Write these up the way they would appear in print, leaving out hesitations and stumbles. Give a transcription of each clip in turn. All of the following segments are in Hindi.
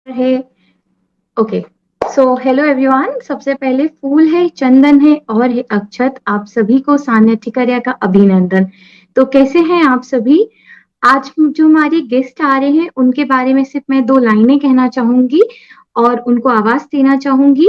है। Okay, so hello everyone. सबसे पहले फूल है, चंदन है और है अक्षत। आप सभी को सान्यथिकर्या का अभिनंदन। तो कैसे हैं आप सभी? आज जो हमारे गेस्ट आ रहे हैं उनके बारे में सिर्फ मैं दो लाइनें कहना चाहूंगी और उनको आवाज देना चाहूंगी।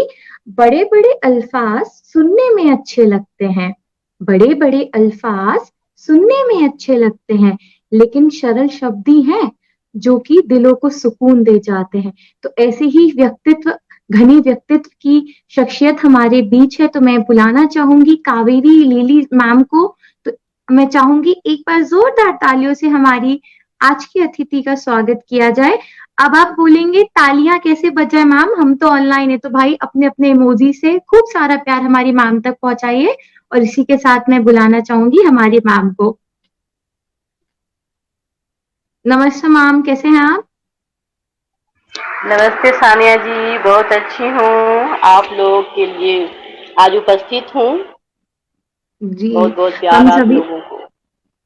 बड़े बड़े अल्फाज सुनने में अच्छे लगते हैं, बड़े बड़े अल्फाज सुनने में अच्छे लगते हैं, लेकिन सरल शब्द ही हैं जो कि दिलों को सुकून दे जाते हैं। तो ऐसे ही व्यक्तित्व, घनी व्यक्तित्व की शख्सियत हमारे बीच है। तो मैं बुलाना चाहूंगी कावेरी लिली मैम को। तो मैं चाहूंगी एक बार जोरदार तालियों से हमारी आज की अतिथि का स्वागत किया जाए। अब आप बोलेंगे तालियां कैसे बजाए मैम, हम तो ऑनलाइन है। तो भाई अपने अपने इमोजी से खूब सारा प्यार हमारी मैम तक पहुंचाइए। और इसी के साथ मैं बुलाना चाहूंगी हमारी मैम को। नमस्ते मैम, कैसे हैं आप? नमस्ते सानिया जी, बहुत अच्छी हूँ। आप लोग के लिए आज उपस्थित हूँ। जी। बहुत बहुत हम प्यार आप सभी लोगों को।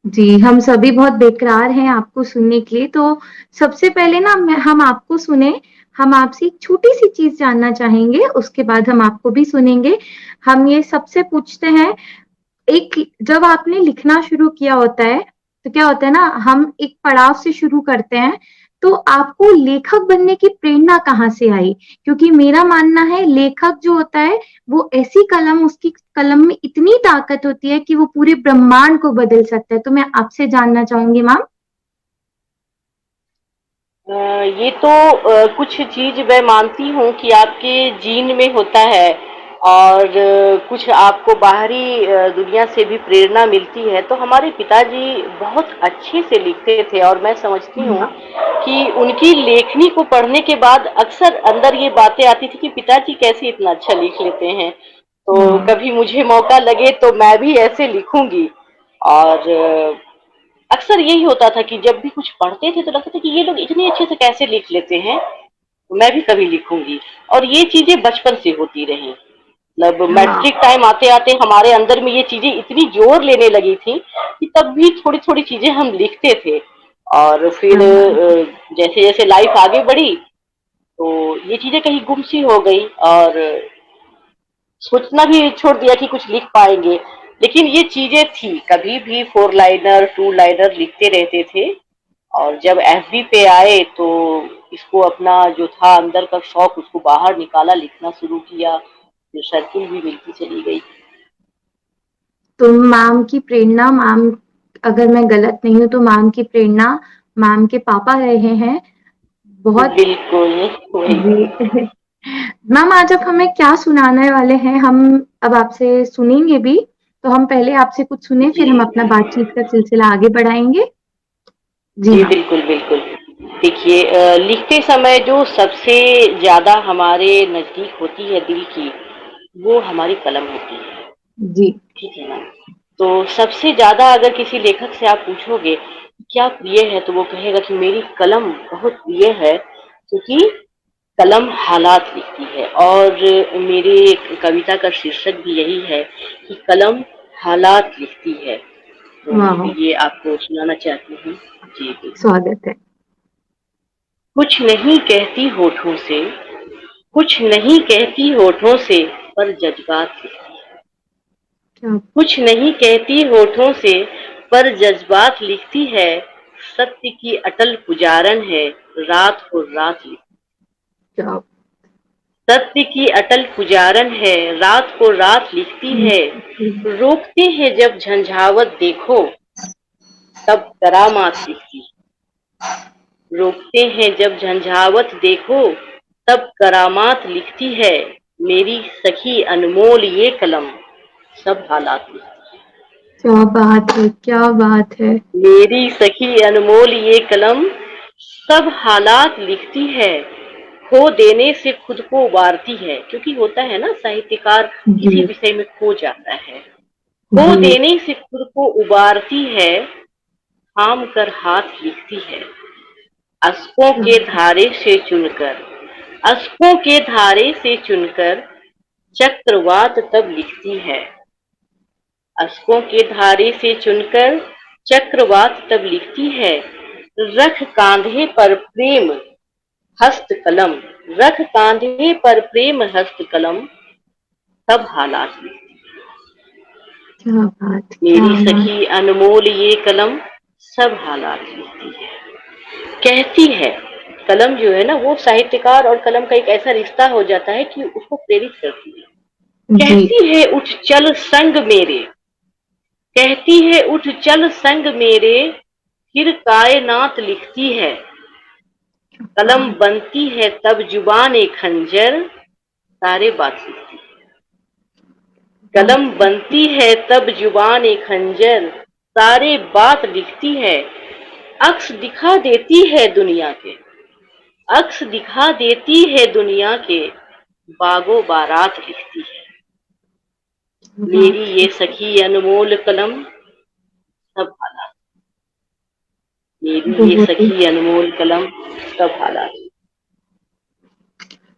जी हम सभी बहुत बेकरार हैं आपको सुनने के लिए। तो सबसे पहले ना हम आपको सुने। हम आपसे एक छोटी सी चीज जानना चाहेंगे, उसके बाद हम आपको भी सुनेंगे। हम ये सबसे पूछते हैं, एक जब आपने लिखना शुरू किया होता है तो क्या होता है ना, हम एक पड़ाव से शुरू करते हैं। तो आपको लेखक बनने की प्रेरणा कहाँ से आई? क्योंकि मेरा मानना है लेखक जो होता है वो ऐसी कलम, उसकी कलम में इतनी ताकत होती है कि वो पूरे ब्रह्मांड को बदल सकता है। तो मैं आपसे जानना चाहूंगी मैम। ये तो कुछ चीज मैं मानती हूँ कि आपके जीन में होता है और कुछ आपको बाहरी दुनिया से भी प्रेरणा मिलती है। तो हमारे पिताजी बहुत अच्छे से लिखते थे और मैं समझती हूँ कि उनकी लेखनी को पढ़ने के बाद अक्सर अंदर ये बातें आती थी कि पिताजी कैसे इतना अच्छा लिख लेते हैं। तो वाह। कभी मुझे मौका लगे तो मैं भी ऐसे लिखूंगी। और अक्सर यही होता था कि जब भी कुछ पढ़ते थे तो लगता था कि ये लोग इतने अच्छे से कैसे लिख लेते हैं, तो मैं भी कभी लिखूंगी। और ये चीजें बचपन से होती रही। मतलब वाह। मैट्रिक टाइम आते आते हमारे अंदर में ये चीजें इतनी जोर लेने लगी थी कि तब भी थोड़ी थोड़ी चीजें हम लिखते थे। और फिर क्या बात है। जैसे जैसे लाइफ आगे बढ़ी तो ये चीजें कहीं गुम सी हो गई और सोचना भी छोड़ दिया कि कुछ लिख पाएंगे। लेकिन ये चीजें थी, कभी भी फोर लाइनर टू लाइनर लिखते रहते थे। और जब एफबी पे आए तो इसको अपना जो था अंदर का शौक उसको बाहर निकाला, लिखना शुरू किया, फिर सर्किल भी मिलती चली गई। तो मैम की प्रेरणा, मैम अगर मैं गलत नहीं हूं तो मैम की प्रेरणा मैम के पापा रहे हैं। बहुत। बिल्कुल वही। जी। मैम आज आप हमें क्या सुनाने वाले हैं? हम अब आपसे सुनेंगे भी। तो हम पहले आपसे कुछ सुने, जी फिर हम अपना बातचीत का सिलसिला आगे बढ़ाएंगे। जी जी, मैम। बिल्कुल बिल्कुल। देखिए, लिखते समय जो सबसे ज्यादा हमारे नजदीक होती है दिल की, वो हमारी कलम होती है। जी। ठीक है ना? तो सबसे ज्यादा अगर किसी लेखक से आप पूछोगे क्या प्रिय है तो वो कहेगा कि मेरी कलम बहुत प्रिय है, क्योंकि कलम हालात लिखती है। और मेरी कविता का शीर्षक भी यही है कि कलम हालात लिखती है। तो वाह। ये आपको सुनाना चाहती हूँ। जी बिल्कुल। स्वागत है। कुछ नहीं कहती होठों से, कुछ नहीं कहती होठों से, पर जज्बात लिखती है। क्या? कुछ नहीं कहती होठों से, पर जज्बात लिखती है। सत्य की अटल पुजारन है, रात को रात लिखती क्या? है। सत्य की अटल पुजारन है, रात को रात लिखती है। रोकते हैं जब झंझावत देखो, तब करामात लिखती है। रोकते हैं जब झंझावत देखो, तब करामात लिखती है। मेरी सखी अनमोल ये कलम, सब हालात लिखती क्या बात है, क्या बात है। है। मेरी सखी अनमोल ये कलम, सब हालात लिखती है। खो देने से खुद को उबारती है, क्योंकि होता है ना साहित्यकार जी। किसी विषय में खो जाता है। खो जी। देने से खुद को उबारती है, थाम कर हाथ लिखती है। अश्कों क्या? के धारे से चुनकर, अश्कों के धारे से चुनकर चक्रवात तब लिखती है। अश्कों के धारे से चुनकर चक्रवात तब लिखती है। रख कांधे पर प्रेम, हस्त कलम, रख कांधे पर प्रेम हस्त कलम, सब हालात में। क्या बात, क्या मेरी बात। सखी अनमोल ये कलम, सब हालात लिखती है। कहती है, कलम जो है ना वो साहित्यकार और कलम का एक ऐसा रिश्ता हो जाता है कि उसको प्रेरित करती है। जी। कहती है उठ चल संग मेरे, कहती है उठ चल संग मेरे, फिर कायनात लिखती है। कलम बनती है तब जुबान ए खंजर, सारे बात लिखती है। कलम बात। बनती है तब जुबान ए खंजर, सारे बात लिखती है। अक्स दिखा देती है दुनिया के, अक्स दिखा देती है दुनिया के, बागो बारात लिखती है। मेरी बात। ये सखी अनमोल कलम, सब हालात। मेरी ये बहुत ही, सखी अनमोल कलम, सब हालात।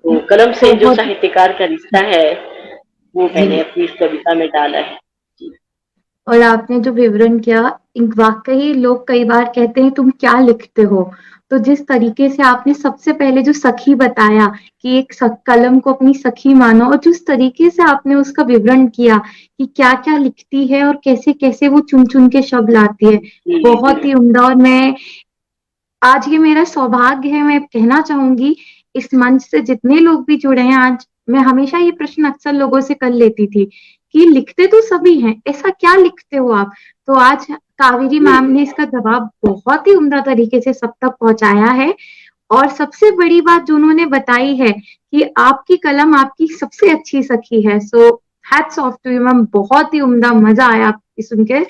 तो कलम से जो बहुत। साहित्यकार का रिश्ता है वो मैंने जी। अपनी इस कविता में डाला है। और आपने जो विवरण किया, वाकई लोग कई बार कहते हैं तुम क्या लिखते हो। तो जिस तरीके से आपने सबसे पहले जो सखी बताया कि एक कलम को अपनी सखी मानो, और जिस तरीके से आपने उसका विवरण किया कि क्या क्या लिखती है और कैसे कैसे वो चुन चुन के शब्द लाती है, जी बहुत जी। ही उम्दा। और मैं आज ये मेरा सौभाग्य है, मैं कहना चाहूंगी, इस मंच से जितने लोग भी जुड़े हैं आज, मैं हमेशा ये प्रश्न अक्सर लोगों से कर लेती थी कि लिखते तो सभी हैं, ऐसा क्या लिखते हो आप। तो आज कावेरी जी मैम ने इसका जवाब बहुत ही उम्दा तरीके से सब तक पहुंचाया है। और सबसे बड़ी बात जो उन्होंने बताई है कि आपकी कलम आपकी सबसे अच्छी सखी है। So hats off to you ma'am, बहुत ही उम्दा, मजा आया आपकी सुन के।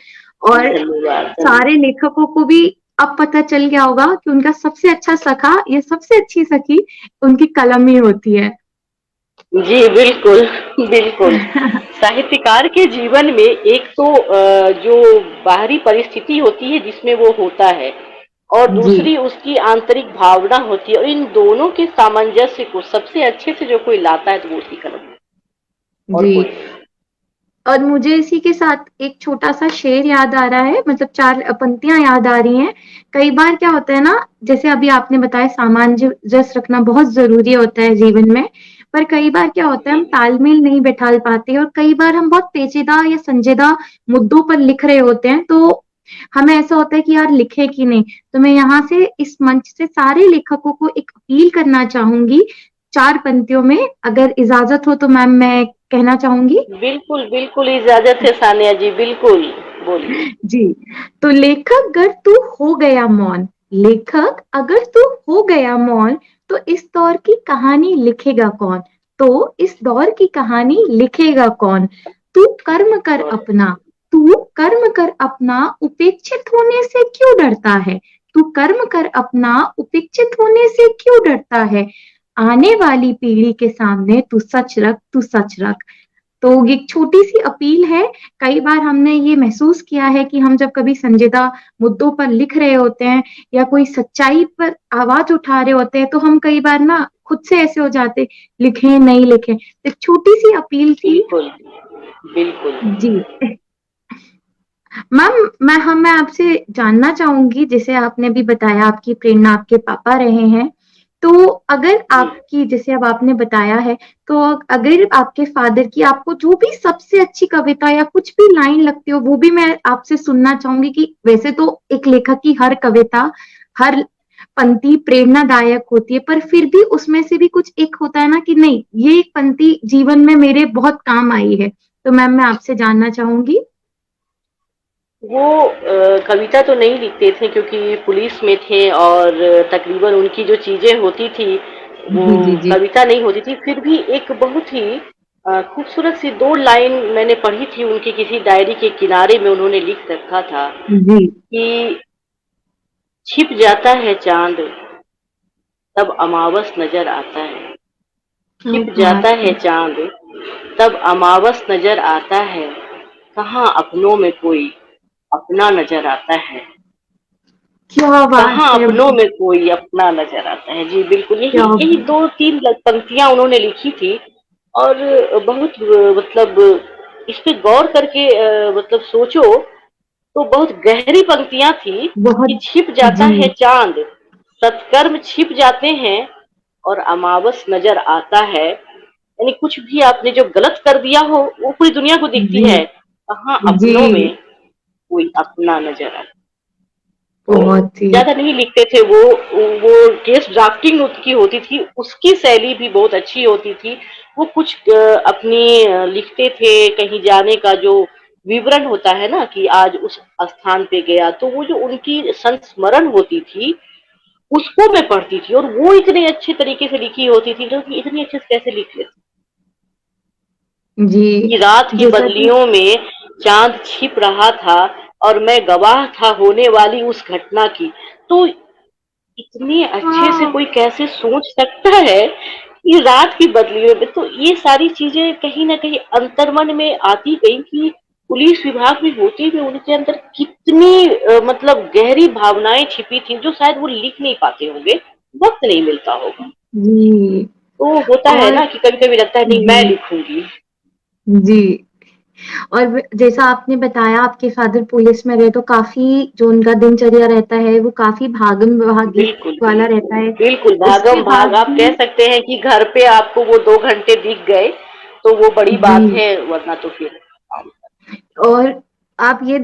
और धन्यवाद सारे धन्यवाद। लेखकों को भी अब पता चल गया होगा कि उनका सबसे अच्छा सखा या सबसे अच्छी सखी उनकी कलम ही होती है। जी बिल्कुल बिल्कुल। साहित्यकार के जीवन में एक तो जो बाहरी परिस्थिति होती है जिसमें वो होता है, और जी। दूसरी उसकी आंतरिक भावना होती है, और इन दोनों के सामंजस्य को सबसे अच्छे से जो कोई लाता है तो वो उसकी कलम है, और जी। कोई नहीं। और मुझे इसी के साथ एक छोटा सा शेर याद आ रहा है, मतलब चार पंक्तियां याद आ रही हैं। कई बार क्या होता है ना, जैसे अभी आपने बताया सामंजस्य रखना बहुत जरूरी होता है जीवन में, पर कई बार क्या होता है हम जी तालमेल नहीं बैठा पाते, और कई बार हम बहुत पेचीदा या संजीदा मुद्दों पर लिख रहे होते हैं, तो हमें ऐसा होता है कि यार लिखे कि नहीं। तो मैं यहाँ से इस मंच से सारे लेखकों को एक अपील करना चाहूंगी, चार पंक्तियों में अगर इजाजत हो तो मैम मैं कहना चाहूंगी। बिल्कुल बिल्कुल, इजाजत है सानिया जी, बिल्कुल बोलिए। जी। तो लेखक अगर तू हो गया मौन, लेखक अगर तू हो गया मौन, तो इस दौर की कहानी लिखेगा कौन। तो इस दौर की कहानी लिखेगा कौन। तू कर्म कर बहुत अपना, अच्छी। तू कर्म कर अपना, उपेक्षित होने से क्यों डरता है। तू कर्म कर अपना, उपेक्षित होने से क्यों डरता है। आने वाली पीढ़ी के सामने तू सच रख, तू सच रख। तो एक छोटी सी अपील है। कई बार हमने ये महसूस किया है कि हम जब कभी संजीदा मुद्दों पर लिख रहे होते हैं या कोई सच्चाई पर आवाज उठा रहे होते हैं, तो हम कई बार ना खुद से ऐसे हो जाते, लिखें नहीं लिखें। तो एक छोटी सी अपील थी। बिल्कुल बिल्कुल। जी। मैम, मैं आपसे जानना चाहूंगी, जैसे आपने भी बताया आपकी प्रेरणा आपके पापा रहे हैं, तो अगर जी आपकी, जैसे अब आपने बताया है, तो अगर आपके फादर की आपको जो भी सबसे अच्छी कविता या कुछ भी लाइन लगती हो वो भी मैं आपसे सुनना चाहूंगी। कि वैसे तो एक लेखक की हर कविता, हर पंक्ति प्रेरणादायक होती है, पर फिर भी उसमें से भी कुछ एक होता है ना कि नहीं, ये एक पंक्ति जीवन में मेरे बहुत काम आई है। तो मैम मैं आपसे जानना चाहूंगी। वो कविता तो नहीं लिखते थे क्योंकि पुलिस में थे, और तकरीबन उनकी जो चीजें होती थी वो जी जी जी। कविता नहीं होती थी। फिर भी एक बहुत ही खूबसूरत सी दो लाइन मैंने पढ़ी थी उनकी किसी डायरी के किनारे में, उन्होंने लिख रखा था जी। कि छिप जाता है चांद तब अमावस नजर आता है, क्या छिप जाता बात है है। चांद तब अमावस नजर आता है, कहाँ अपनों में कोई अपना नजर आता है, क्या बात कहाँ है। अपनों में कोई अपना नजर आता है। जी बिल्कुल, यही क्या यही बात। दो तीन पंक्तियां उन्होंने लिखी थी। और बहुत मतलब इस पे गौर करके मतलब सोचो तो बहुत गहरी पंक्तियां थी कि बहुत। छिप जाता जी। है चांद, सत्कर्म छिप जाते हैं, और अमावस नजर आता है, यानी कुछ भी आपने जो गलत कर दिया हो वो पूरी दुनिया को दिखती जी है, कहाँ जी। अपनों में कोई अपना नजर आता। तो बहुत ही। ज्यादा नहीं लिखते थे वो केस ड्राफ्टिंग उसकी होती थी, उसकी शैली भी बहुत अच्छी होती थी। वो कुछ अपनी लिखते थे कहीं जाने का जो विवरण होता है ना कि आज उस स्थान पे गया, तो वो जो उनकी संस्मरण होती थी उसको मैं पढ़ती थी, और वो इतने अच्छे तरीके से लिखी होती थी कि इतनी अच्छे से कैसे लिख लेते जी। कि रात की जैसा कि बदलियों में चांद छिप रहा था और मैं गवाह था होने वाली उस घटना की। तो इतने अच्छे से हाँ। कोई कैसे सोच सकता है कि रात की बदलियों में, तो ये सारी चीजें कहीं ना कहीं अंतर्मन में आती गई कि पुलिस विभाग में होते हुए उनके अंदर कितनी मतलब गहरी भावनाएं छिपी थी जो शायद वो लिख नहीं पाते होंगे, वक्त नहीं मिलता होगा। जी। तो होता है और ना कि कभी कभी लगता है नहीं जी मैं लिखूंगी। जी। और जैसा आपने बताया आपके फादर पुलिस में रहे, तो काफी जो उनका दिनचर्या रहता है वो काफी भागम भागी बिल्कुल वाला बिल्कुल रहता है। बिल्कुल, उसके भागम भाग, बाद आप भी कह सकते हैं कि घर पे आपको वो 2 घंटे दिख गए तो वो बड़ी जी। बात है, वरना तो फिर और आप ये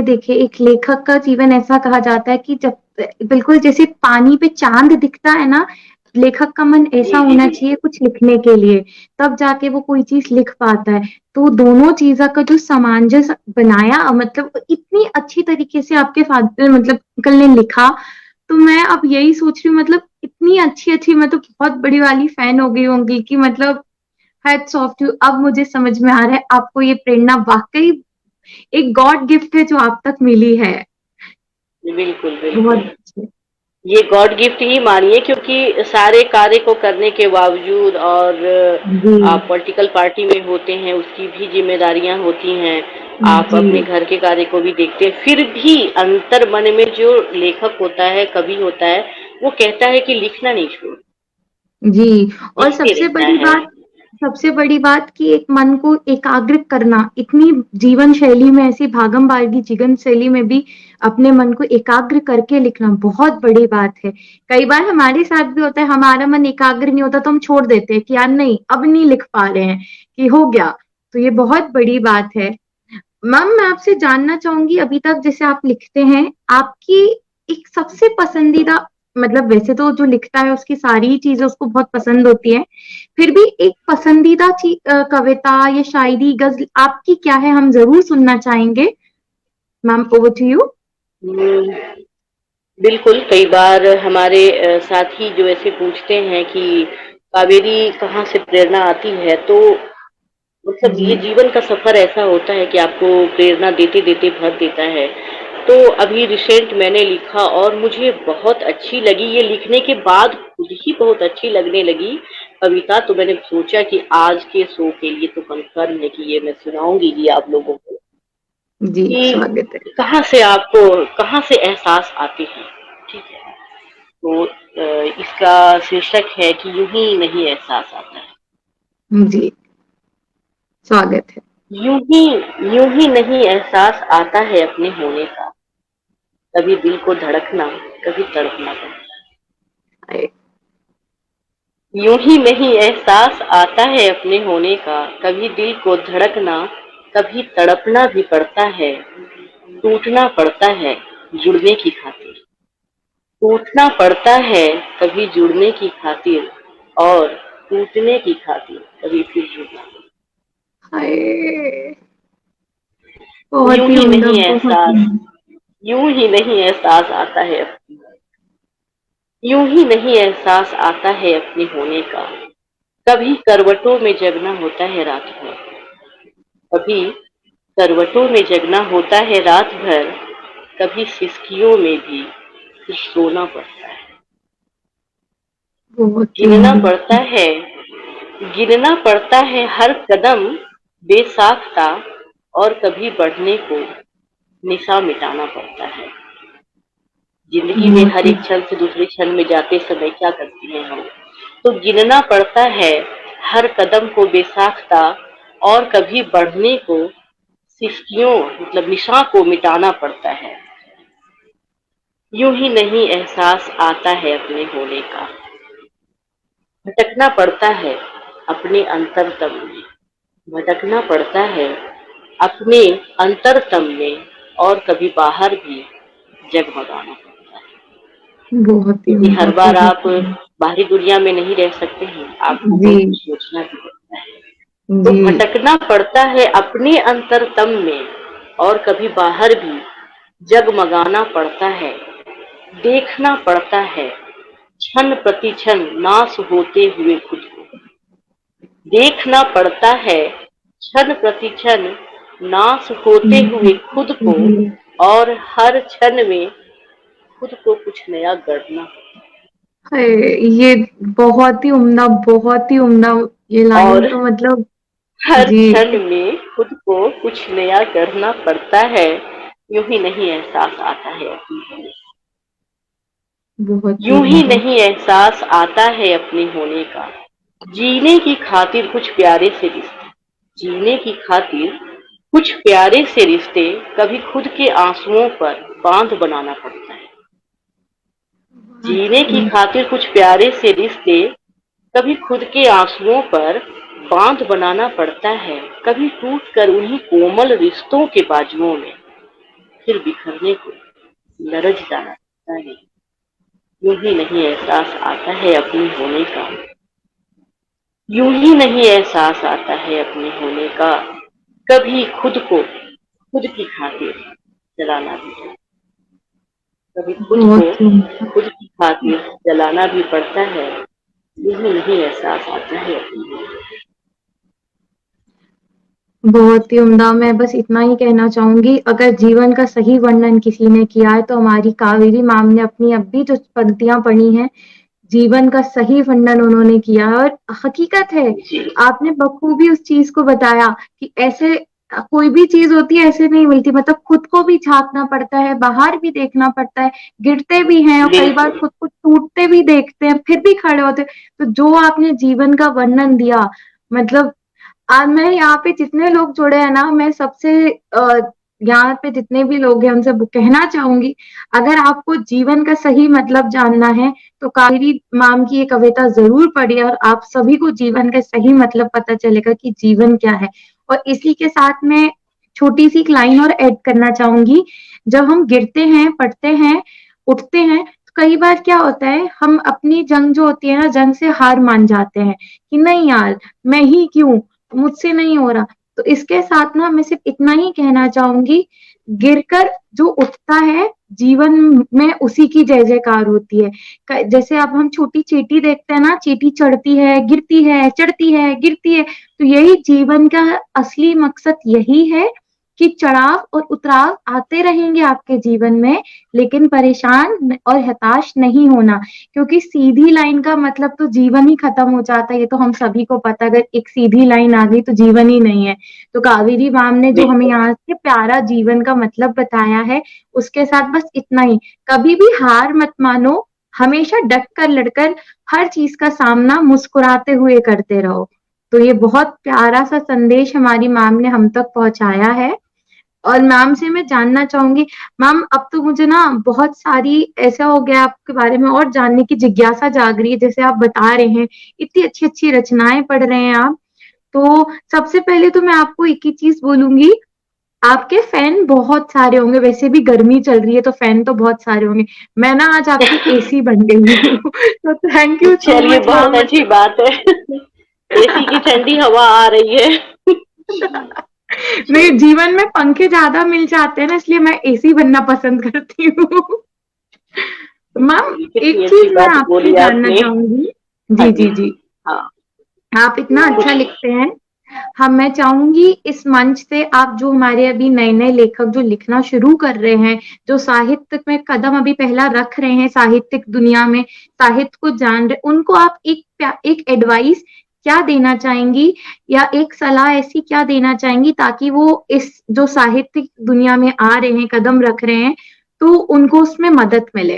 देखिए, एक लेखक का जीवन ऐसा कहा जाता है कि जब बिल्कुल जैसे पानी पे चांद दिखता है ना, लेखक का मन ऐसा जी जी होना चाहिए बिल्कुल। कुछ लिखने के लिए, तब जाके वो कोई चीज लिख पाता है। तो दोनों चीजों का जो सामंजस्य बनाया, मतलब इतनी अच्छी तरीके से आपके फादर मतलब अंकल ने लिखा। तो मैं अब यही सोच रही हूँ, मतलब इतनी अच्छी अच्छी, मतलब बहुत बड़ी वाली फैन हो गई होंगी कि मतलब हैट्स ऑफ टू। अब मुझे समझ में आ रहा है आपको ये प्रेरणा वाकई एक गॉड गिफ्ट है जो आप तक मिली है। बिल्कुल बहुत बिल्कुल, अच्छे। ये गॉड गिफ्ट ही मानिए, क्योंकि सारे कार्य को करने के बावजूद और जी आप पॉलिटिकल पार्टी में होते हैं, उसकी भी जिम्मेदारियां होती हैं, आप जी अपने घर के कार्य को भी देखते हैं, फिर भी अंतर मन में जो लेखक होता है, कवि होता है, वो कहता है कि लिखना नहीं छोड़, जी। और लिखते रहना है। सबसे बड़ी बात कि एक मन को एकाग्र करना, इतनी जीवन शैली में, ऐसी भागम भागी जीवन शैली में भी अपने मन को एकाग्र करके लिखना बहुत बड़ी बात है। कई बार हमारे साथ भी होता है, हमारा मन एकाग्र नहीं होता तो हम छोड़ देते हैं कि यार नहीं, अब नहीं लिख पा रहे हैं, कि हो गया। तो ये बहुत बड़ी बात है। मैम, मैं आपसे जानना चाहूंगी, अभी तक जैसे आप लिखते हैं, आपकी एक सबसे पसंदीदा, मतलब वैसे तो जो लिखता है उसकी सारी ही चीजें उसको बहुत पसंद होती है, फिर भी एक पसंदीदा कविता या शायरी गजल आपकी क्या है, हम जरूर सुनना चाहेंगे। Ma'am, over to you. Hmm, बिल्कुल, कई बार हमारे साथी जो ऐसे पूछते हैं कि कावेरी कहाँ से प्रेरणा आती है, तो मतलब जी ये जीवन का सफर ऐसा होता है कि आपको प्रेरणा देते देते भर देता है। तो अभी रिसेंट मैंने लिखा और मुझे बहुत अच्छी लगी, ये लिखने के बाद खुद ही बहुत अच्छी लगने लगी कविता, तो मैंने सोचा कि आज के शो के लिए तो कन्फर्म है कि ये मैं सुनाऊंगी ही आप लोगों को जी, कि स्वागत है। कहाँ से एहसास आते हैं। ठीक है, तो इसका शीर्षक है कि यूं ही नहीं एहसास आता है। जी, स्वागत है। यूं ही यूं ही नहीं एहसास आता है अपने होने का, कभी दिल को धड़कना, कभी तड़पना पड़ता आए, है। यूं ही नहीं एहसास आता है अपने होने का, कभी दिल को धड़कना, कभी तड़पना भी पड़ता है। टूटना पड़ता है जुड़ने की खातिर, टूटना पड़ता है कभी जुड़ने की खातिर, और टूटने की खातिर कभी फिर जुड़ना। हाय, बहुत यूं ही ही उम्दा, नहीं बहुत ही एहसास उम्दा। यूं ही नहीं एहसास आता है, यूं ही नहीं एहसास आता है अपने होने का। कभी करवटों में जगना होता है रात भर, कभी करवटों में जगना होता है रात भर, कभी सिसकियों में भी फिर सोना पड़ता है। बहुत ही गिनना उम्दा। पड़ता है गिनना पड़ता है हर कदम बेसाख्ता, और कभी बढ़ने को निशा मिटाना पड़ता है। जिंदगी में बहुत हर ही। एक क्षण से दूसरे क्षण में जाते समय क्या करती हैं हम, तो गिनना पड़ता है हर कदम को बेसाख्ता, और कभी बढ़ने को सिस्कियों मतलब निशा को मिटाना पड़ता है। यूं ही नहीं एहसास आता है अपने होने का, भटकना पड़ता है अपने अंतरतम में, भटकना पड़ता है अपने अंतरतम में, और कभी बाहर भी जगमगाना पड़ता है। बहुत ही क्योंकि उम्दा, हर बार बहुत आप ही उम्दा। बाहरी दुनिया में नहीं रह सकते हैं, आपको जी, बहुत कुछ सोचना भी पड़ता है। तो जी। भटकना पड़ता है अपने अंतरतम में, और कभी बाहर भी जगमगाना पड़ता है। देखना पड़ता है क्षण प्रति क्षण नाश होते हुए खुद को, देखना पड़ता है क्षण प्रति क्षण नाश होते हुए खुद को, जी। और हर क्षण में खुद को कुछ नया गढ़ना। हाय, ये बहुत ही उम्दा, ये लाइन और तो मतलब। हर जी, क्षण में खुद को कुछ नया करना पड़ता है, यूं ही नहीं एहसास आता है अपनी होने का, बहुत ही यूं ही उम्दा। नहीं एहसास आता है अपने होने का। जीने की खातिर कुछ प्यारे से रिश्ते, जीने की खातिर कुछ प्यारे से रिश्ते, कभी खुद के आंसुओं पर बांध बनाना पड़ता है। जीने की खातिर कुछ प्यारे से रिश्ते, कभी खुद के आंसुओं पर बांध बनाना पड़ता है। कभी टूट कर उन्हीं कोमल रिश्तों के बाजुओं में फिर बिखरने को लरज जाना पड़ता है। यूं ही नहीं एहसास आता है अपने होने का, यूं ही नहीं एहसास आता है अपने होने का। कभी खुद को खुद की खातिर जलाना भी पड़ता है, कभी खुद को बहुत ही उम्दा। खुद की खातिर जलाना भी पड़ता है। यूं ही नहीं एहसास आता है अपने होने का। बहुत ही उम्दा। मैं बस इतना ही कहना चाहूंगी, अगर जीवन का सही वर्णन किसी ने किया है तो हमारी कावेरी मैम ने अपनी अभी जो पंक्तियां पढ़ी हैं, जीवन का सही वर्णन उन्होंने किया है। और हकीकत है, जी, आपने बखूबी उस चीज को बताया कि ऐसे कोई भी चीज होती है ऐसे नहीं मिलती, मतलब खुद को भी झांकना पड़ता है, बाहर भी देखना पड़ता है, गिरते भी हैं और कई बार बिल्कुल। खुद को टूटते भी देखते हैं, फिर भी खड़े होते हैं। तो जो आपने जीवन का वर्णन दिया, मतलब आज मैं यहाँ पे जितने लोग जुड़े हैं ना, मैं सबसे यहाँ पे जितने भी लोग हैं उनसे कहना चाहूंगी, अगर आपको जीवन का सही मतलब जानना है तो कावेरी मैम की ये कविता जरूर पढ़िए, और आप सभी को जीवन का सही मतलब पता चलेगा कि जीवन क्या है। और इसी के साथ में छोटी सी एक लाइन और ऐड करना चाहूंगी, जब हम गिरते हैं, पड़ते हैं, उठते हैं, तो कई बार क्या होता है, हम अपनी जंग जो होती है ना, जंग से हार मान जाते हैं कि नहीं यार, मैं ही क्यों, मुझसे नहीं हो रहा। तो इसके साथ ना मैं सिर्फ इतना ही कहना चाहूंगी, गिरकर जो उठता है जीवन में उसी की जय जयकार होती है। जैसे अब हम छोटी चींटी देखते हैं ना, चींटी चढ़ती है, गिरती है, चढ़ती है, गिरती है, तो यही जीवन का असली मकसद यही है कि चढ़ाव और उतराव आते रहेंगे आपके जीवन में, लेकिन परेशान और हताश नहीं होना, क्योंकि सीधी लाइन का मतलब तो जीवन ही खत्म हो जाता है, ये तो हम सभी को पता है। अगर एक सीधी लाइन आ गई तो जीवन ही नहीं है। तो कावेरी मैम ने जो हमें बिल्कुल। यहाँ से प्यारा जीवन का मतलब बताया है, उसके साथ बस इतना ही, कभी भी हार मत मानो, हमेशा डट कर लड़कर हर चीज का सामना मुस्कुराते हुए करते रहो। तो ये बहुत प्यारा सा संदेश हमारी मैम ने हम तक पहुंचाया है। और मैम से मैं जानना चाहूंगी, मैम अब तो मुझे ना बहुत सारी ऐसा हो गया आपके बारे में और जानने की जिज्ञासा जाग रही है, जैसे आप बता रहे हैं, इतनी अच्छी अच्छी रचनाएं पढ़ रहे हैं आप। तो सबसे पहले तो मैं आपको एक ही चीज बोलूंगी, आपके फैन बहुत सारे होंगे, वैसे भी गर्मी चल रही है तो फैन तो बहुत सारे होंगे। मैं ना आज आपकी एसी बन गई हूँ तो थैंक यू सो चलिए, मच बहुत मैम, अच्छी मतलब बात है। एसी की ठंडी हवा आ रही है। नहीं, चलिए, जीवन में पंखे ज्यादा मिल जाते हैं ना, इसलिए मैं एसी बनना पसंद करती हूँ। मैम चलिए, एक कितनी अच्छी चीज मैं बात आपसे बोली जानना आपने। चाहूंगी। हाँ जी, जी। जी, जी। हाँ, आप इतना अच्छा पूछिए। लिखते हैं। हाँ, मैं चाहूंगी इस मंच से आप जो हमारे अभी नए नए लेखक जो लिखना शुरू कर रहे हैं, जो साहित्य में कदम अभी पहला रख रहे हैं, साहित्यिक दुनिया में साहित्य को जान रहे, उनको आप एक एडवाइस क्या देना चाहेंगी, या एक सलाह ऐसी क्या देना चाहेंगी ताकि वो इस जो साहित्यिक दुनिया में आ रहे हैं, कदम रख रहे हैं, तो उनको उसमें मदद मिले।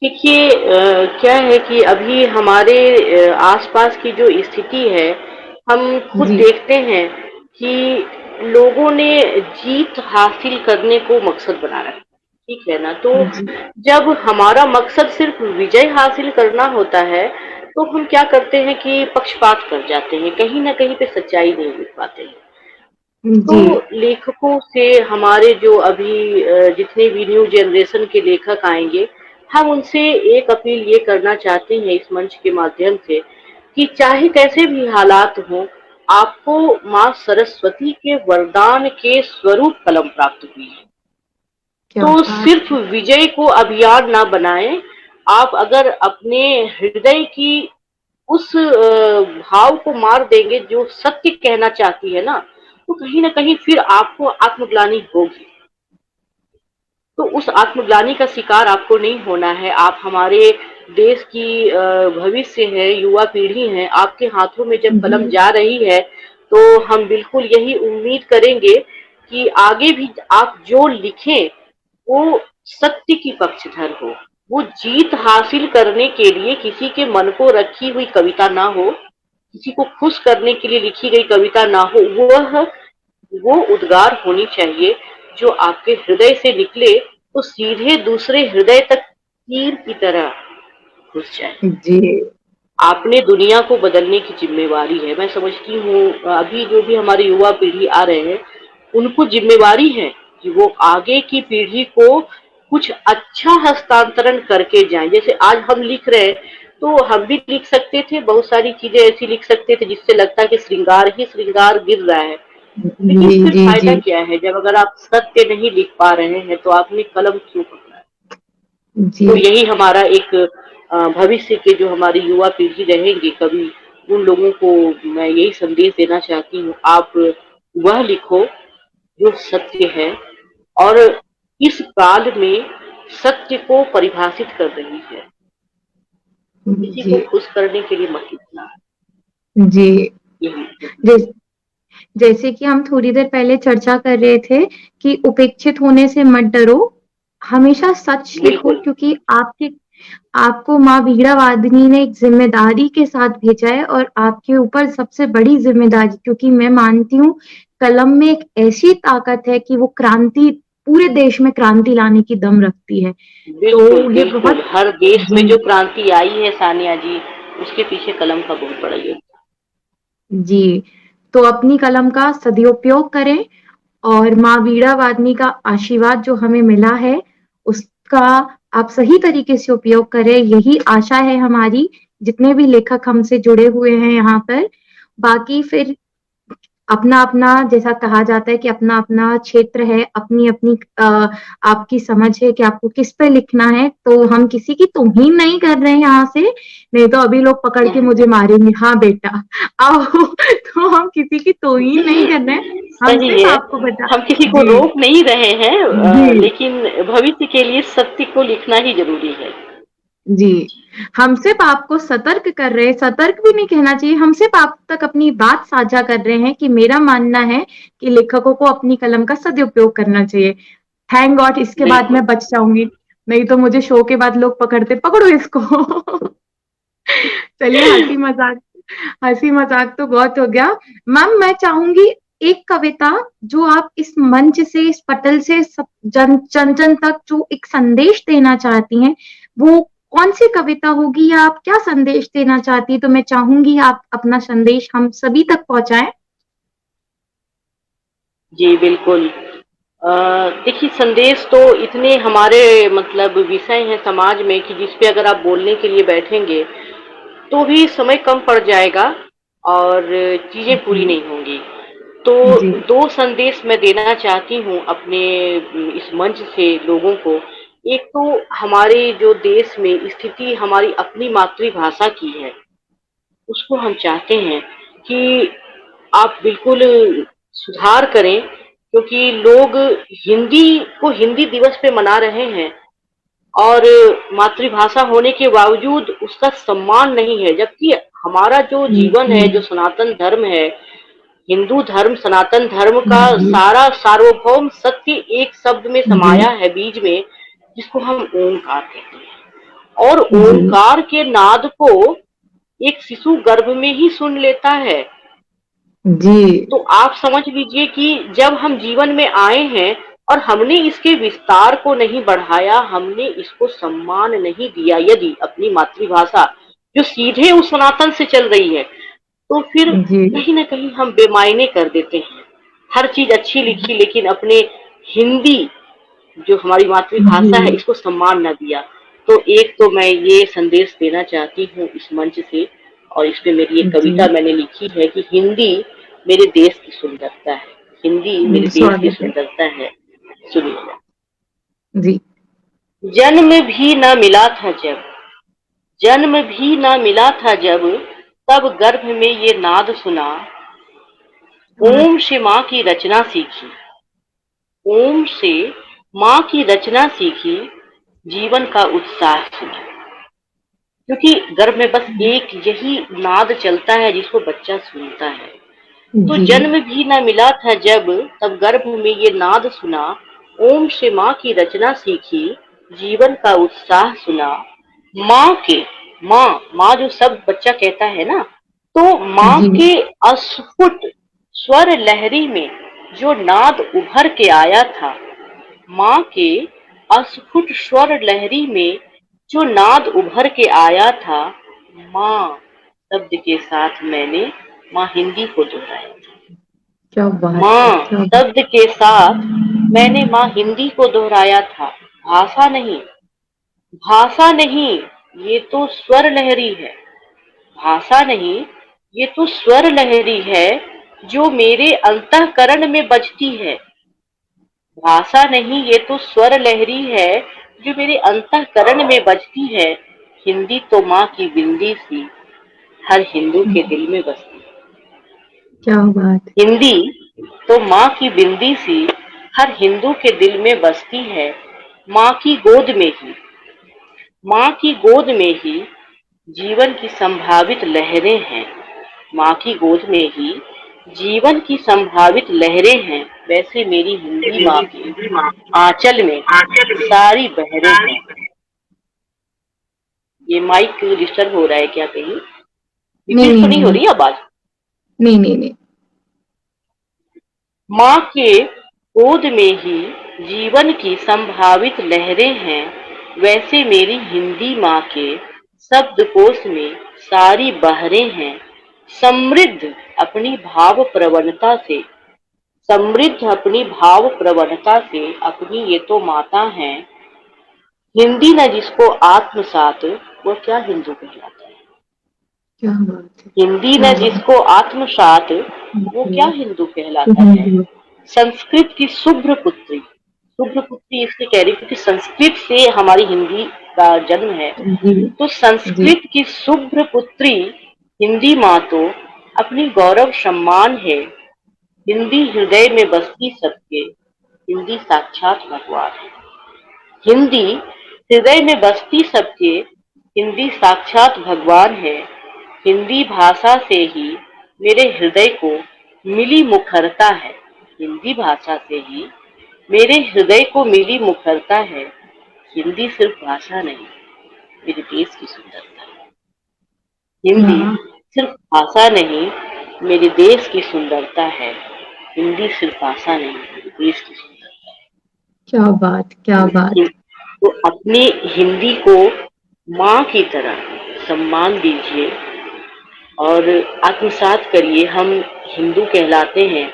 देखिए, क्या है कि अभी हमारे आसपास की जो स्थिति है, हम खुद जी, देखते हैं कि लोगों ने जीत हासिल करने को मकसद बना रखा है। ठीक है ना? तो जी जब हमारा मकसद सिर्फ विजय हासिल करना होता है, तो हम क्या करते हैं कि पक्षपात कर जाते हैं, कहीं न कहीं पे सच्चाई नहीं लिख पाते हैं। जी तो लेखकों से हमारे जो अभी जितने भी न्यू जनरेशन के लेखक आएँगे, हम उनसे एक अपील ये करना चाहते हैं इस मंच के माध्यम से कि चाहे कैसे भी हालात हों, आपको माँ सरस्वती के वरदान के स्वरूप कलम प्राप्त हुई है। क्या तो बात सिर्फ है। विजय को अभियान ना बनाएं। आप अगर अपने हृदय की उस भाव को मार देंगे जो सत्य कहना चाहती है ना, तो कहीं ना कहीं फिर आपको आत्मग्लानि होगी। तो उस आत्मग्लानि का शिकार आपको नहीं होना है। आप हमारे देश की भविष्य है, युवा पीढ़ी है। आपके हाथों में जब कलम जी जा रही है, तो हम बिल्कुल यही उम्मीद करेंगे कि आगे भी आप जो लिखें वो सत्य की पक्षधर हो। वो जीत हासिल करने के लिए किसी के मन को रखी हुई कविता ना हो, किसी को खुश करने के लिए लिखी गई कविता ना हो। वो उद्गार होनी चाहिए जो आपके हृदय से निकले, तो सीधे दूसरे हृदय तक तीर की तरह घुस जाए। जी आपने दुनिया को बदलने की जिम्मेवारी है। मैं समझती हूँ अभी जो भी हमारे युवा पीढ़ी आ रहे हैं, उनको जिम्मेवारी है कि वो आगे की पीढ़ी को कुछ अच्छा हस्तांतरण करके जाएं। जैसे आज हम लिख रहे हैं, तो हम भी लिख सकते थे, बहुत सारी चीजें ऐसी लिख सकते थे जिससे लगता है कि श्रृंगार ही श्रृंगार गिर रहा है। लेकिन जी फिर जी जी फायदा क्या है जब अगर आप सत्य नहीं लिख पा रहे हैं, तो आपने कलम क्यों पकड़ा है? जी तो यही हमारा एक भविष्य के जो हमारी युवा पीढ़ी रहेंगे कवि, उन लोगों को मैं यही संदेश देना चाहती हूँ, आप वह लिखो जो सत्य है, और इस काल में सत्य को परिभाषित कर रही है। किसी जी को खुश करने के लिए मत लिखना। जी यही। जैस, जैसे कि हम थोड़ी देर पहले चर्चा कर रहे थे कि उपेक्षित होने से मत डरो, हमेशा सच लिखो, बिल्कुल। क्योंकि आपके आपको माँ वीणा वादिनी ने एक जिम्मेदारी के साथ भेजा है, और आपके ऊपर सबसे बड़ी जिम्मेदारी, क्योंकि मैं मानती हूँ कलम में एक ऐसी ताकत है कि वो क्रांति, पूरे देश में क्रांति लाने की दम रखती है। बिल्कुल तो ये बिल्कुल, बहुत हर देश में जी जो क्रांति आई है सानिया जी, उसके पीछे कलम का बहुत बड़ा योगदान। जी, तो अपनी कलम का सदुपयोग करें, और माँ वीणा वादनी का आशीर्वाद जो हमें मिला है, उसका आप सही तरीके से उपयोग करें, यही आशा है हमारी, जितने भी लेखक हमसे जुड़े हुए हैं यहाँ पर। बाकी फिर अपना अपना, जैसा कहा जाता है कि अपना अपना क्षेत्र है, अपनी अपनी आपकी समझ है कि आपको किस पे लिखना है, तो हम किसी की तौहीन नहीं कर रहे हैं यहाँ से, नहीं तो अभी लोग पकड़ के मुझे मारेंगे, हाँ बेटा आओ तो हम किसी की तौहीन नहीं कर रहे हैं, हम सही सिर्फ है। आपको बता हम किसी को जी रोक नहीं रहे हैं, जी लेकिन भविष्य के लिए सत्य को लिखना ही जरूरी है। जी, हम सिर्फ आपको सतर्क कर रहे हैं, सतर्क भी नहीं कहना चाहिए, हम सिर्फ आप तक अपनी बात साझा कर रहे हैं कि मेरा मानना है कि लेखकों को अपनी कलम का सदुपयोग करना चाहिए। थैंक गॉड इसके बाद बिल्कुल। मैं बच जाऊंगी, नहीं तो मुझे शो के बाद लोग पकड़ते, पकड़ो इसको चलिए, हंसी मजाक तो बहुत हो गया। मैम मैं चाहूंगी एक कविता जो आप इस मंच से, इस पटल से सब जन जन जन तक जो एक संदेश देना चाहती हैं, वो कौन सी कविता होगी, या आप क्या संदेश देना चाहती है, तो मैं चाहूंगी आप अपना संदेश हम सभी तक पहुंचाएं। जी बिल्कुल। देखिए, संदेश तो इतने हमारे मतलब विषय हैं समाज में कि जिस पे अगर आप बोलने के लिए बैठेंगे, तो भी समय कम पड़ जाएगा और चीजें पूरी जी नहीं होंगी। तो जी दो संदेश मैं देना चाहती हूँ अपने इस मंच से लोगों को। एक तो हमारे जो देश में स्थिति हमारी अपनी मातृभाषा की है, उसको हम चाहते हैं कि आप बिल्कुल सुधार करें, क्योंकि लोग हिंदी को हिंदी दिवस पे मना रहे हैं, और मातृभाषा होने के बावजूद उसका सम्मान नहीं है। जबकि हमारा जो जीवन है, जो सनातन धर्म है, हिंदू धर्म, सनातन धर्म का जी सारा सार्वभौम सत्य एक शब्द में जी समाया है बीज में, जिसको हम ओंकार कहते हैं। और जी ओंकार के नाद को एक शिशु गर्भ में ही सुन लेता है। जी तो आप समझ लीजिए कि जब हम जीवन में आए हैं, और हमने इसके विस्तार को नहीं बढ़ाया, हमने इसको सम्मान नहीं दिया, यदि अपनी मातृभाषा जो सीधे उस सनातन से चल रही है, तो फिर जी कहीं ना कहीं हम बेमायने कर देते हैं। हर चीज अच्छी लिखी, लेकिन अपने हिंदी जो हमारी मातृभाषा है जी इसको सम्मान न दिया। तो एक तो मैं ये संदेश देना चाहती हूँ इस मंच से, और इसमें मेरी एक जी कविता मैंने लिखी है कि हिंदी मेरे देश की सुंदरता है, हिंदी मेरे देश की स्वागत है। सुंदरता है। सुनिए। जी जन्म भी न मिला था जब, जन्म भी न मिला था जब, तब गर्भ में ये नाद सुना, ओम बात से माँ की रचना सीखी, ओम से माँ की रचना सीखी, जीवन का उत्साह सुना। क्योंकि गर्भ में बस एक यही नाद चलता है जिसको बच्चा सुनता है। तो जी जन्म भी न मिला था जब, तब गर्भ में ये नाद सुना, ओम से माँ की रचना सीखी, जीवन का उत्साह सुना। माँ के, माँ, माँ जो सब बच्चा कहता है ना, तो माँ जी के अस्फुट स्वर लहरी में जो नाद उभर के आया था, माँ के अस्फुट स्वर लहरी में जो नाद उभर के आया था, माँ शब्द के साथ मैंने माँ हिंदी को दोहराया था। क्या बात है, माँ क्या बात। शब्द के साथ मैंने माँ हिंदी को दोहराया था। भाषा नहीं, भाषा नहीं, ये तो स्वर लहरी है। भाषा नहीं, ये तो स्वर लहरी है, जो मेरे अंतःकरण में बजती है। भाषा नहीं, ये तो स्वर लहरी है, जो मेरे अंतःकरण में बजती है। हिंदी तो माँ की बिंदी सी, हर हिंदू के दिल में बसती है। क्या बात हिंदी तो माँ की बिंदी सी, हर हिंदू के दिल में बसती है। माँ की गोद में ही, माँ की गोद में ही जीवन की संभावित लहरें हैं। माँ की गोद में ही जीवन की संभावित लहरें हैं। वैसे मेरी हिंदी माँ के आंचल में सारी बहरें हैं। ये माइक डिस्टर्ब हो रहा है क्या कहीं? नहीं रिपीट नहीं तो नहीं नहीं हो नहीं रही आवाज? नहीं नहीं नहीं। माँ के गोद में ही जीवन की संभावित लहरें हैं। वैसे मेरी हिंदी माँ के शब्दकोश में सारी बहरें हैं। समृद्ध अपनी भाव प्रवणता से, समृद्ध अपनी भाव प्रवणता से अपनी ये तो माता है। हिंदी न जिसको आत्मसात, वो क्या हिंदू कहलाता है। क्या बात है, हिंदी क्या न बात जिसको आत्मसात, वो क्या है। हिंदू तो कहलाता है। हिंदू। संस्कृत की शुभ्र पुत्री, शुभ्र पुत्री इसलिए कह रही हूँ क्योंकि संस्कृत से हमारी हिंदी का जन्म है। जी तो जी संस्कृत की शुभ्र पुत्री हिंदी माँ तो अपनी गौरव सम्मान है। हिंदी हृदय में बसती सबके, हिंदी साक्षात भगवान है। हिंदी हृदय में बसती सबके, हिंदी साक्षात भगवान है। हिंदी भाषा से ही मेरे हृदय को मिली मुखरता है। हिंदी भाषा से ही मेरे हृदय को मिली मुखरता है। हिंदी सिर्फ भाषा नहीं, मेरे देश की सुंदरता है। हिंदी वाह, सिर्फ भाषा नहीं, मेरे देश की सुंदरता है। हिंदी सिर्फ भाषा नहीं, मेरे देश की सुंदरता क्या बात, क्या है। बात। तो अपनी हिंदी को माँ की तरह सम्मान दीजिए और आत्मसात करिए। हम हिंदू कहलाते हैं,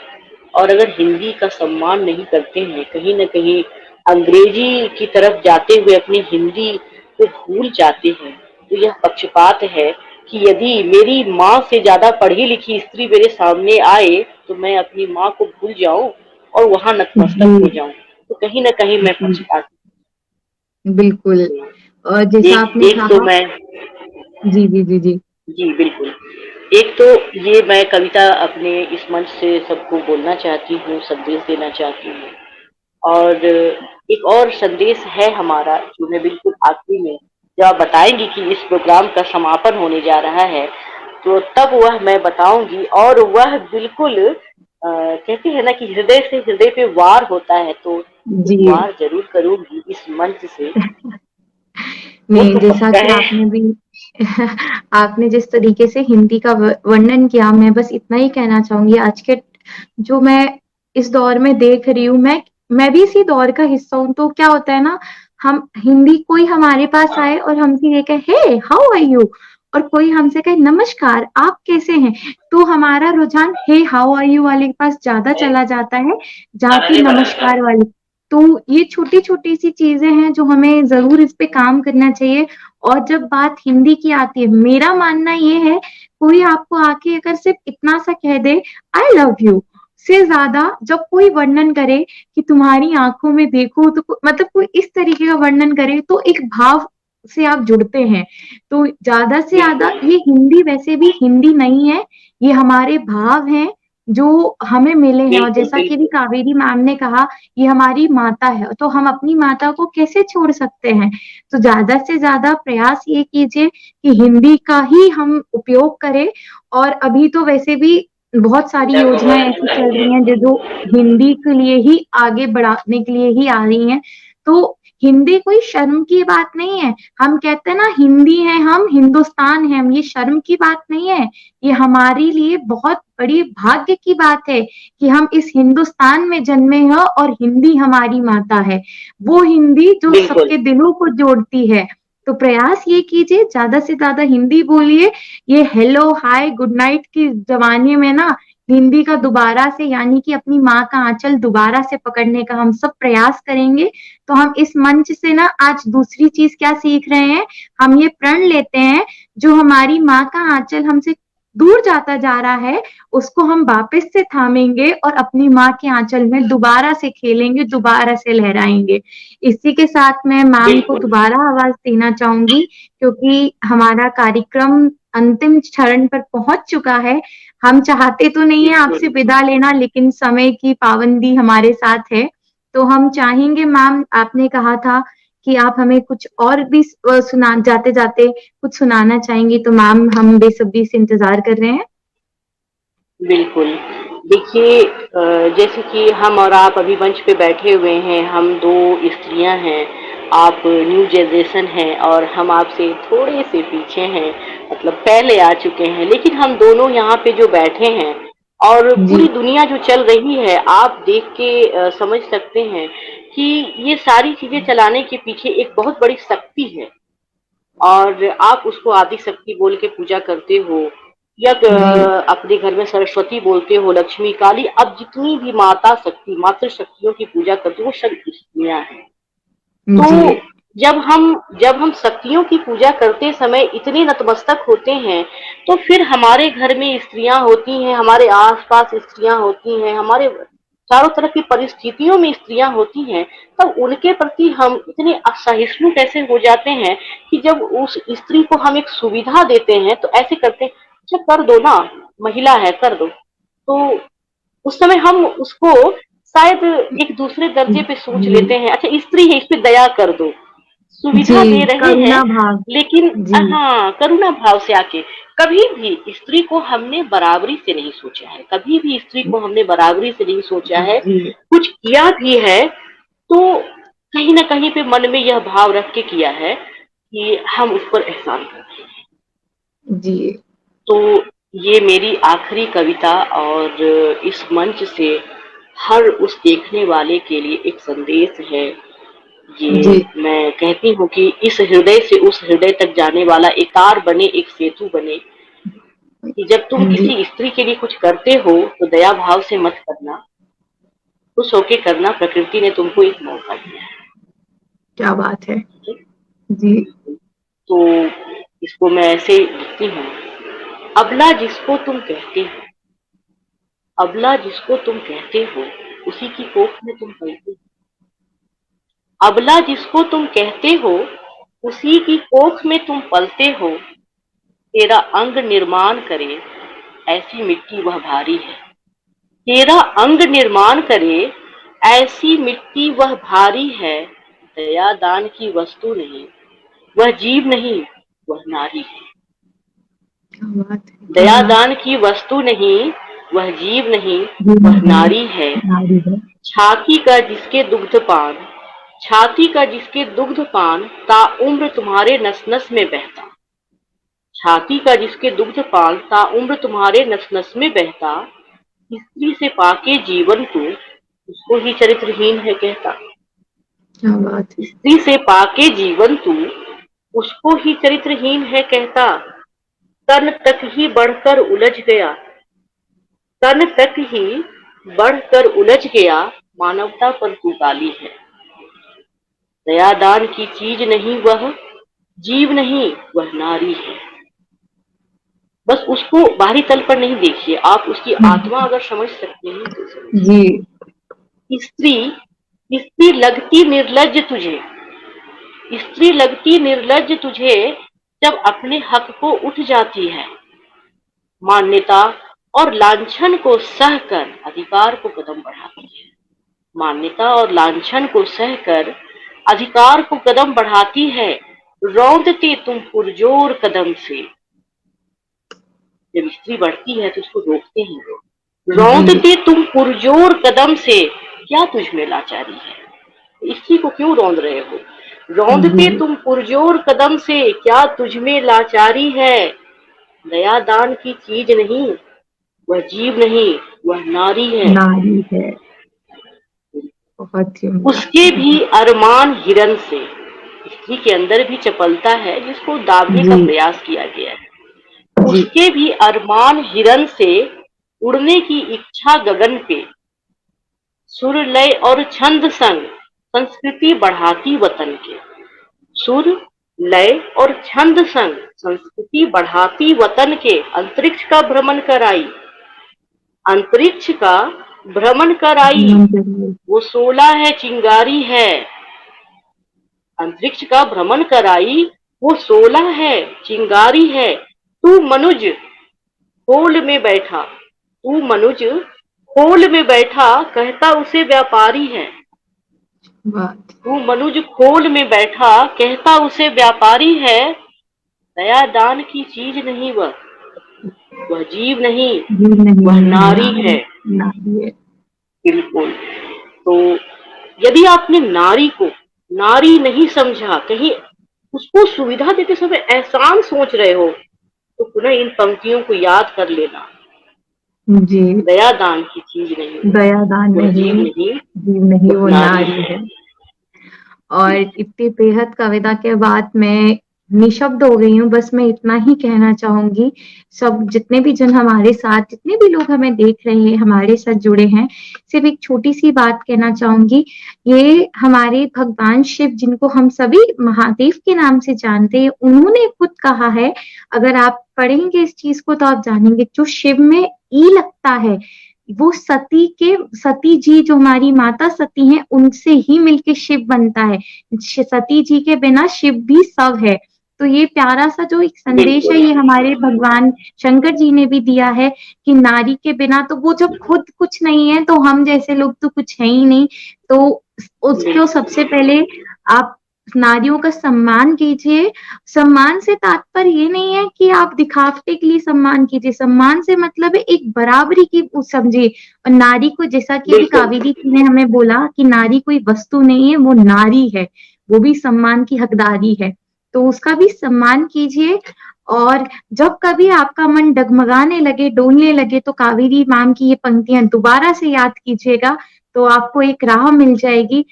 और अगर हिंदी का सम्मान नहीं करते हैं, कहीं न कहीं अंग्रेजी की तरफ जाते हुए अपनी हिंदी को भूल जाते हैं, तो यह पक्षपात है कि यदि मेरी माँ से ज्यादा पढ़ी लिखी स्त्री मेरे सामने आए, तो मैं अपनी माँ को भूल जाऊं और वहां नतमस्तक हो जी जाऊं, तो कहीं न कहीं मैं जी पक्षपात। बिल्कुल। और जैसा एक आपने एक तो कहा। मैं, जी जी जी जी जी बिल्कुल, एक तो ये मैं कविता अपने इस मंच से सबको बोलना चाहती हूँ, संदेश देना चाहती हूँ। और एक और संदेश है हमारा जो मैं बिल्कुल आखिरी में, जब आप बताएंगी कि इस प्रोग्राम का समापन होने जा रहा है, तो तब वह मैं बताऊंगी। और वह बिल्कुल कहते हैं ना कि हृदय से हृदय पे वार होता है, तो जी। एक वार जरूर करूंगी इस मंच से। वो नहीं, तो जैसा पक्का कि है। आपने भी आपने जिस तरीके से हिंदी का वर्णन किया, मैं बस इतना ही कहना चाहूंगी। आज के जो मैं इस दौर में देख रही हूँ, मैं भी इसी दौर का हिस्सा हूँ। तो क्या होता है ना, हम हिंदी, कोई हमारे पास आए और हमसे ये कहे हे हाउ आर यू, और कोई हमसे कहे नमस्कार आप कैसे हैं, तो हमारा रुझान हे हाउ आर यू वाले के पास ज्यादा चला जाता है, जहाँ की नमस्कार वाली। तो ये छोटी छोटी सी चीजें हैं जो हमें जरूर इस पे काम करना चाहिए। और जब बात हिंदी की आती है, मेरा मानना ये है, कोई आपको आके अगर सिर्फ इतना सा कह दे आई लव यू, से ज्यादा जब कोई वर्णन करे कि तुम्हारी आंखों में देखो, तो मतलब कोई इस तरीके का वर्णन करे, तो एक भाव से आप जुड़ते हैं। तो ज्यादा से ज्यादा बिल्कुल ये हिंदी वैसे भी हिंदी नहीं है, ये हमारे भाव हैं जो हमें मिले हैं। और बिल्कुल जैसा कि भी बिल्कुल कावेरी मैम ने कहा, ये हमारी माता है, तो हम अपनी माता को कैसे छोड़ सकते हैं। तो ज्यादा से ज्यादा प्रयास ये कीजिए कि हिंदी का ही हम उपयोग करें। और अभी तो वैसे भी बहुत सारी योजनाएं ऐसी चल रही हैं जो हिंदी के लिए ही आगे बढ़ाने के लिए ही आ रही हैं। तो हिंदी कोई शर्म की बात नहीं है। हम कहते हैं ना हिंदी है, हम हिंदुस्तान है हम, ये शर्म की बात नहीं है। ये हमारे लिए बहुत बड़ी भाग्य की बात है कि हम इस हिंदुस्तान में जन्मे हैं और हिंदी हमारी माता है, वो हिंदी जो बिल्कुल सबके दिलों को जोड़ती है। तो प्रयास ये कीजिए, ज्यादा से ज्यादा हिंदी बोलिए। ये हेलो हाय गुड नाइट के जमाने में ना, हिंदी का दोबारा से, यानी कि अपनी माँ का आंचल दोबारा से पकड़ने का हम सब प्रयास करेंगे। तो हम इस मंच से ना आज दूसरी चीज क्या सीख रहे हैं, हम ये प्रण लेते हैं, जो हमारी माँ का आंचल हमसे दूर जाता जा रहा है, उसको हम वापस से थामेंगे और अपनी माँ के आंचल में दोबारा से खेलेंगे, दोबारा से लहराएंगे। इसी के साथ मैं मैम को बिल्कुल दोबारा आवाज देना चाहूंगी, क्योंकि हमारा कार्यक्रम अंतिम चरण पर पहुंच चुका है। हम चाहते तो नहीं है आपसे बिल्कुल विदा लेना, लेकिन समय की पाबंदी हमारे साथ है। तो हम चाहेंगे मैम, आपने कहा था कि आप हमें कुछ और भी सुना, जाते जाते कुछ सुनाना चाहेंगी, तो मैम हम बेसब्री से इंतजार कर रहे हैं। बिल्कुल। देखिए जैसे कि हम और आप अभी मंच पे बैठे हुए हैं, हम 2 स्त्रियाँ हैं, आप न्यू जनरेशन हैं और हम आपसे थोड़े से पीछे हैं, मतलब पहले आ चुके हैं। लेकिन हम दोनों यहाँ पे जो बैठे हैं और जी पूरी दुनिया जो चल रही है, आप देख के समझ सकते हैं कि ये सारी चीज़ें चलाने के पीछे एक बहुत बड़ी शक्ति है। और आप उसको आदि शक्ति बोल के पूजा करते हो या जी अपने घर में सरस्वती बोलते हो, लक्ष्मी, काली, अब जितनी भी माता शक्ति, मातृ शक्तियों की पूजा करते हो, वो सब स्त्रियां हैं। जी तो जब हम शक्तियों की पूजा करते समय इतने नतमस्तक होते हैं, तो फिर हमारे घर में स्त्रियां होती हैं, हमारे आसपास स्त्रियां होती हैं, हमारे चारों तरफ की परिस्थितियों में स्त्रियां होती हैं, तब उनके प्रति हम इतने असहिष्णु कैसे हो जाते हैं कि जब उस स्त्री को हम एक सुविधा देते हैं तो ऐसे करते हैं, अच्छा कर दो ना, महिला है कर दो। तो उस समय हम उसको शायद एक दूसरे दर्जे पे सोच जी लेते हैं, अच्छा स्त्री है इस पे दया कर दो, जी, सुविधा दे रहे हैं। करुणा भाव। लेकिन जी हाँ, करुणा भाव से आके कभी भी स्त्री को हमने बराबरी से नहीं सोचा है, कभी भी स्त्री को हमने बराबरी से नहीं सोचा है। जी कुछ किया भी है तो कहीं ना कहीं पे मन में यह भाव रख के किया है कि हम उस पर एहसान करते हैं। जी तो ये मेरी आखिरी कविता, और इस मंच से हर उस देखने वाले के लिए एक संदेश है। ये जी मैं कहती हूँ कि इस हृदय से उस हृदय तक जाने वाला एक तार बने, एक सेतु बने, कि जब तुम जी, किसी स्त्री के लिए कुछ करते हो तो दया भाव से मत करना, खुश होके करना, प्रकृति ने तुमको एक मौका दिया है। क्या बात है। ठीक जी है? तो इसको मैं ऐसे लिखती हूँ, अबला जिसको तुम कहते हो, अबला जिसको तुम कहते हो, उसी की कोख में तुम पलते हो। अबला जिसको तुम कहते हो, उसी की कोख में तुम पलते हो। तेरा अंग निर्माण करे, ऐसी मिट्टी वह भारी है। तेरा अंग निर्माण करे, ऐसी मिट्टी वह भारी है। दया दान की वस्तु नहीं, वह जीव नहीं, वह नारी है। क्या बात है, क्या दया बात दान की वस्तु नहीं, वह जीव नहीं, है। वह नारी है। नारी है। छाती का जिसके दुग्ध पान, छाती का जिसके दुग्ध पान, ता उम्र तुम्हारे नस नस में बहता। छाती का जिसके दुग्ध पान, ता उम्र तुम्हारे नस नस में बहता। स्त्री से पाके जीवन तू, उसको ही चरित्रहीन है कहता। क्या बात है। स्त्री से पाके जीवन तू, उसको ही चरित्रहीन है कहता। तन तक ही बढ़कर उलझ गया, तन तक ही बढ़कर उलझ गया, मानवता पर तू गाली है। दयादान की चीज नहीं वह, जीव नहीं वह नारी है। बस उसको बाहरी तल पर नहीं देखिए, आप उसकी आत्मा अगर समझ सकते हैं तो जी। समझिए। स्त्री लगती निर्लज्ज तुझे, स्त्री लगती निर्लज्ज तुझे, जब अपने हक को उठ जाती है। मान्यता और लांछन को सहकर अधिकार को कदम बढ़ाती है। मान्यता और लांछन को सहकर अधिकार को कदम बढ़ाती है। रौंदते तुम पुरजोर कदम से, जब स्त्री बढ़ती है तो उसको रोकते हैं लोग। रौंदते तुम पुरजोर कदम से, क्या तुझ में लाचारी है। स्त्री को क्यों रौंद रहे हो। रौंदते तुम पुरजोर कदम से, क्या तुझ में लाचारी है। दया दान की चीज नहीं, वह जीव नहीं वह नारी है। नारी है। बहुत ही उसके भी अरमान हिरन से, स्त्री के अंदर भी चपलता है जिसको दाबने का प्रयास किया गया है। उसके भी अरमान हिरन से, उड़ने की इच्छा गगन पे। सुर लय और छंद संग, संस्कृति बढ़ाती वतन के। सुर लय और छंद संग, संस्कृति बढ़ाती वतन के। अंतरिक्ष का भ्रमण कराई, अंतरिक्ष का भ्रमण कराई, वो 16 है चिंगारी है। अंतरिक्ष का भ्रमण कराई, वो 16 है चिंगारी है। तू मनुज खोल में बैठा, तू मनुज खोल में बैठा, कहता उसे व्यापारी है। तू मनुज खोल में बैठा, कहता उसे व्यापारी है। दया दान की चीज नहीं वह जीव नहीं वह नारी है। बिल्कुल। तो यदि आपने नारी को नारी नहीं समझा, कहीं उसको सुविधा देते समय एहसान सोच रहे हो, तो पुनः इन पंक्तियों को याद कर लेना। जी। दया दान की चीज नहीं, दया दान नहीं, जीव नहीं वो नारी है। और इतनी बेहद कविता के बाद मैं निशब्द हो गई हूँ। बस मैं इतना ही कहना चाहूंगी, सब जितने भी जन हमारे साथ, जितने भी लोग हमें देख रहे हैं, हमारे साथ जुड़े हैं, सिर्फ एक छोटी सी बात कहना चाहूंगी। ये हमारे भगवान शिव, जिनको हम सभी महादेव के नाम से जानते हैं, उन्होंने खुद कहा है, अगर आप पढ़ेंगे इस चीज को तो आप जानेंगे, जो शिव में ई लगता है वो सती जी, जो हमारी माता सती हैं, उनसे ही मिलके शिव बनता है। सती जी के बिना शिव भी सब है। तो ये प्यारा सा जो एक संदेश है, ये हमारे भगवान शंकर जी ने भी दिया है कि नारी के बिना तो वो जब खुद कुछ नहीं है, तो हम जैसे लोग तो कुछ है ही नहीं। तो उसको सबसे पहले आप नारियों का सम्मान कीजिए। सम्मान से तात्पर्य ये नहीं है कि आप दिखावटे के लिए सम्मान कीजिए, सम्मान से मतलब है एक बराबरी की समझिए। और नारी को, जैसा कि अभी कावेरी जी ने हमें बोला कि नारी कोई वस्तु नहीं है, वो नारी है, वो भी सम्मान की हकदारी है, तो उसका भी सम्मान कीजिए। और जब कभी आपका मन डगमगाने लगे, डोलने लगे, तो कावेरी मैम की ये पंक्तियां दोबारा से याद कीजिएगा, तो आपको एक राह मिल जाएगी।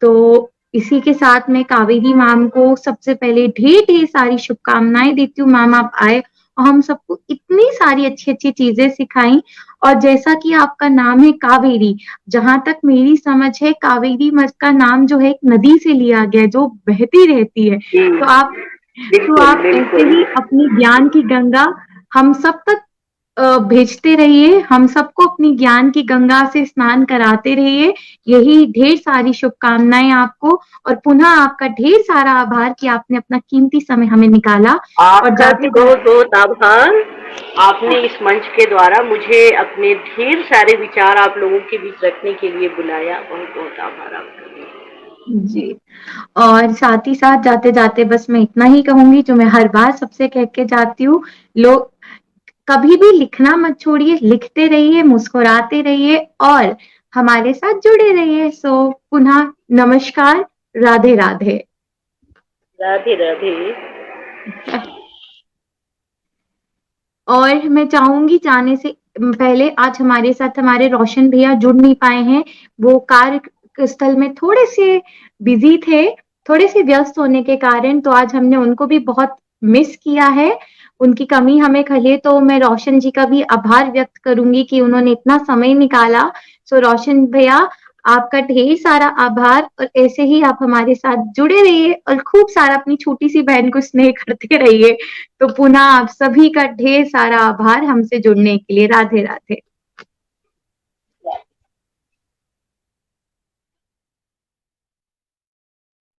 तो इसी के साथ मैं कावेरी मैम को सबसे पहले ढेर ढेर सारी शुभकामनाएं देती हूँ। मैम आप आए और हम सबको इतनी सारी अच्छी अच्छी चीजें सिखाई। और जैसा कि आपका नाम है कावेरी, जहां तक मेरी समझ है, कावेरी मठ का नाम जो है एक नदी से लिया गया है, जो बहती रहती है। तो आप ऐसे ही अपनी ज्ञान की गंगा हम सब तक भेजते रहिए, हम सबको अपनी ज्ञान की गंगा से स्नान कराते रहिए। यही ढेर सारी शुभकामनाएं आपको, और पुनः आपका ढेर सारा आभार कि आपने अपना कीमती समय हमें निकाला। और जाते बहुत बहुत आभार, आपने इस मंच के द्वारा मुझे अपने ढेर सारे विचार आप लोगों के बीच रखने के लिए बुलाया। बहुत बहुत आभार आपका जी। और साथ ही साथ जाते जाते बस मैं इतना ही कहूंगी, जो मैं हर बार सबसे कह के जाती हूँ, लोग कभी भी लिखना मत छोड़िए, लिखते रहिए, मुस्कुराते रहिए और हमारे साथ जुड़े रहिए। सो पुनः नमस्कार, राधे राधे। राधे राधे। और मैं चाहूंगी जाने से पहले आज हमारे साथ हमारे रोशन भैया जुड़ नहीं पाए हैं, वो कार्य स्थल में थोड़े से बिजी थे, थोड़े से व्यस्त होने के कारण, तो आज हमने उनको भी बहुत मिस किया है, उनकी कमी हमें खले, तो मैं रोशन जी का भी आभार व्यक्त करूंगी कि उन्होंने इतना समय निकाला। सो रोशन भैया, आपका ढेर सारा आभार, और ऐसे ही आप हमारे साथ जुड़े रहिए और खूब सारा अपनी छोटी सी बहन को स्नेह करते रहिए। तो पुनः आप सभी का ढेर सारा आभार हमसे जुड़ने के लिए। राधे राधे।